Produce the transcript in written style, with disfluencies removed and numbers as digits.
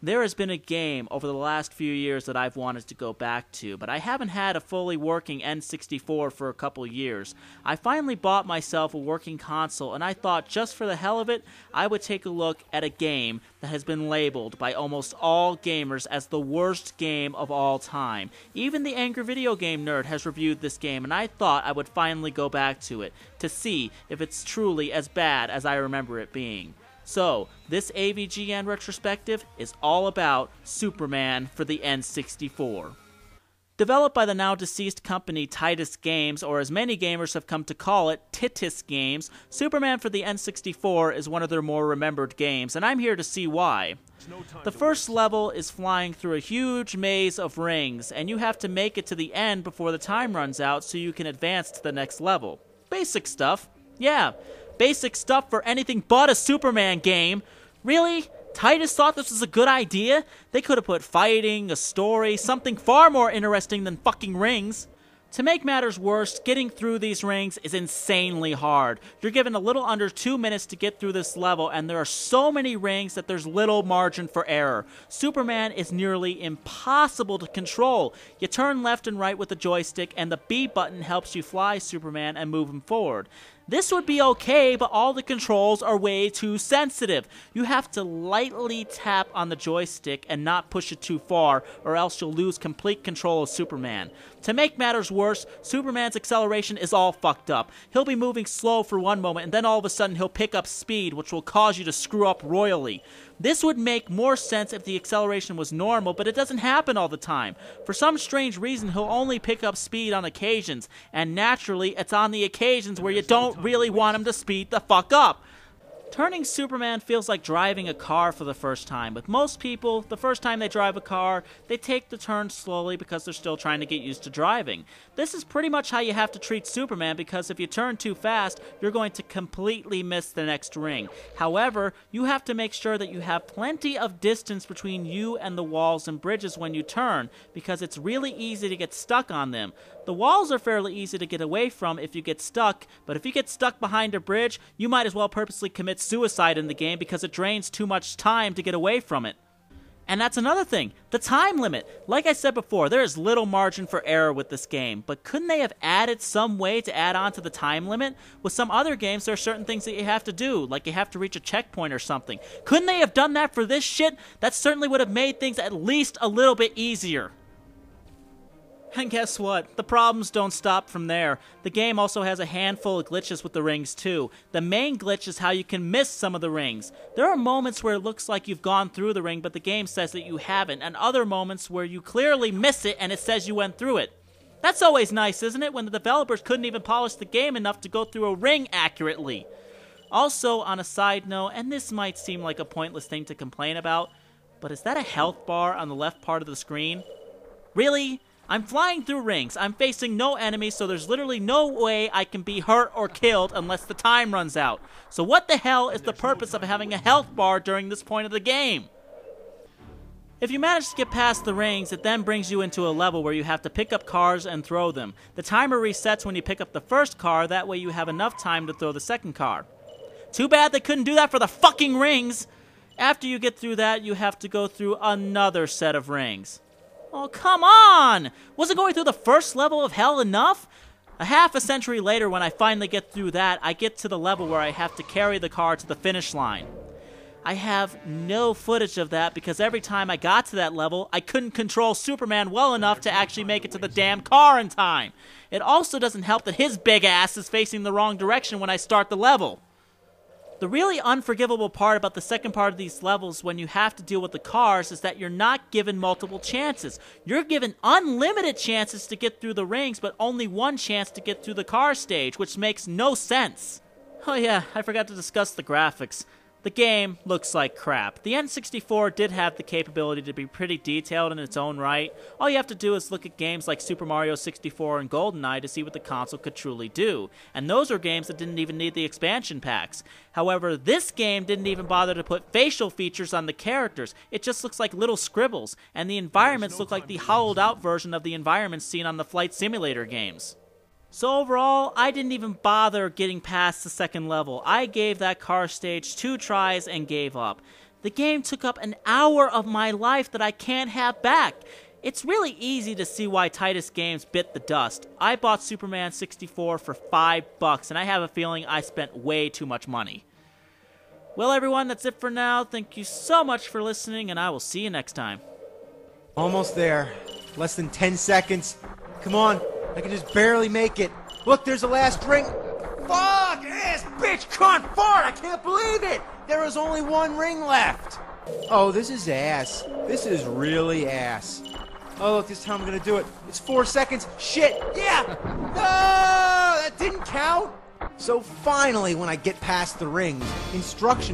There has been a game over the last few years that I've wanted to go back to, but I haven't had a fully working N64 for a couple years. I finally bought myself a working console, and I thought just for the hell of it, I would take a look at a game that has been labeled by almost all gamers as the worst game of all time. Even the Angry Video Game Nerd has reviewed this game, and I thought I would finally go back to it to see if it's truly as bad as I remember it being. So, this AVGN retrospective is all about Superman for the N64. Developed by the now deceased company Titus Games, or as many gamers have come to call it, Titus Games, Superman for the N64 is one of their more remembered games, and I'm here to see why. The first level is flying through a huge maze of rings, and you have to make it to the end before the time runs out so you can advance to the next level. Basic stuff. Yeah. Basic stuff for anything but a Superman game. Really? Titus thought this was a good idea? They could have put fighting, a story, something far more interesting than fucking rings. To make matters worse, getting through these rings is insanely hard. You're given a little under 2 minutes to get through this level, and there are so many rings that there's little margin for error. Superman is nearly impossible to control. You turn left and right with the joystick, and the B button helps you fly Superman and move him forward. This would be okay, but all the controls are way too sensitive. You have to lightly tap on the joystick and not push it too far, or else you'll lose complete control of Superman. To make matters worse, Superman's acceleration is all fucked up. He'll be moving slow for one moment, and then all of a sudden he'll pick up speed, which will cause you to screw up royally. This would make more sense if the acceleration was normal, but it doesn't happen all the time. For some strange reason, he'll only pick up speed on occasions, and naturally, it's on the occasions where you don't really want him to speed the fuck up. Turning Superman feels like driving a car for the first time. With most people, the first time they drive a car, they take the turn slowly because they're still trying to get used to driving. This is pretty much how you have to treat Superman, because if you turn too fast, you're going to completely miss the next ring. However, you have to make sure that you have plenty of distance between you and the walls and bridges when you turn, because it's really easy to get stuck on them. The walls are fairly easy to get away from if you get stuck, but if you get stuck behind a bridge, you might as well purposely commit suicide in the game because it drains too much time to get away from it. And that's another thing, the time limit. Like I said before, there is little margin for error with this game, but couldn't they have added some way to add on to the time limit? With some other games, there are certain things that you have to do, like you have to reach a checkpoint or something. Couldn't they have done that for this shit? That certainly would have made things at least a little bit easier. And guess what? The problems don't stop from there. The game also has a handful of glitches with the rings too. The main glitch is how you can miss some of the rings. There are moments where it looks like you've gone through the ring, but the game says that you haven't, and other moments where you clearly miss it and it says you went through it. That's always nice, isn't it, when the developers couldn't even polish the game enough to go through a ring accurately. Also, on a side note, and this might seem like a pointless thing to complain about, but is that a health bar on the left part of the screen? Really? I'm flying through rings, I'm facing no enemies, so there's literally no way I can be hurt or killed unless the time runs out. So what the hell is the purpose of having a health bar during this point of the game? If you manage to get past the rings, it then brings you into a level where you have to pick up cars and throw them. The timer resets when you pick up the first car, that way you have enough time to throw the second car. Too bad they couldn't do that for the fucking rings! After you get through that, you have to go through another set of rings. Oh, come on! Wasn't going through the first level of hell enough? A half a century later, when I finally get through that, I get to the level where I have to carry the car to the finish line. I have no footage of that because every time I got to that level, I couldn't control Superman well enough to actually make it to the damn car in time. It also doesn't help that his big ass is facing the wrong direction when I start the level. The really unforgivable part about the second part of these levels when you have to deal with the cars is that you're not given multiple chances. You're given unlimited chances to get through the rings, but only one chance to get through the car stage, which makes no sense. Oh yeah, I forgot to discuss the graphics. The game looks like crap. The N64 did have the capability to be pretty detailed in its own right. All you have to do is look at games like Super Mario 64 and GoldenEye to see what the console could truly do. And those are games that didn't even need the expansion packs. However, this game didn't even bother to put facial features on the characters. It just looks like little scribbles, and the environments look like the hollowed out version of the environments seen on the Flight Simulator games. So overall, I didn't even bother getting past the second level. I gave that car stage 2 tries and gave up. The game took up an hour of my life that I can't have back. It's really easy to see why Titus Games bit the dust. I bought Superman 64 for $5, and I have a feeling I spent way too much money. Well, everyone, that's it for now. Thank you so much for listening, and I will see you next time. Almost there. Less than 10 seconds. Come on, I can just barely make it. Look, there's the last ring. Fuck, ass bitch, cunt, fart, I can't believe it! There is only one ring left. Oh, this is ass. This is really ass. Oh, look, this time I'm gonna do it. It's 4 seconds. Shit, yeah! No, that didn't count. So finally, when I get past the rings, instructions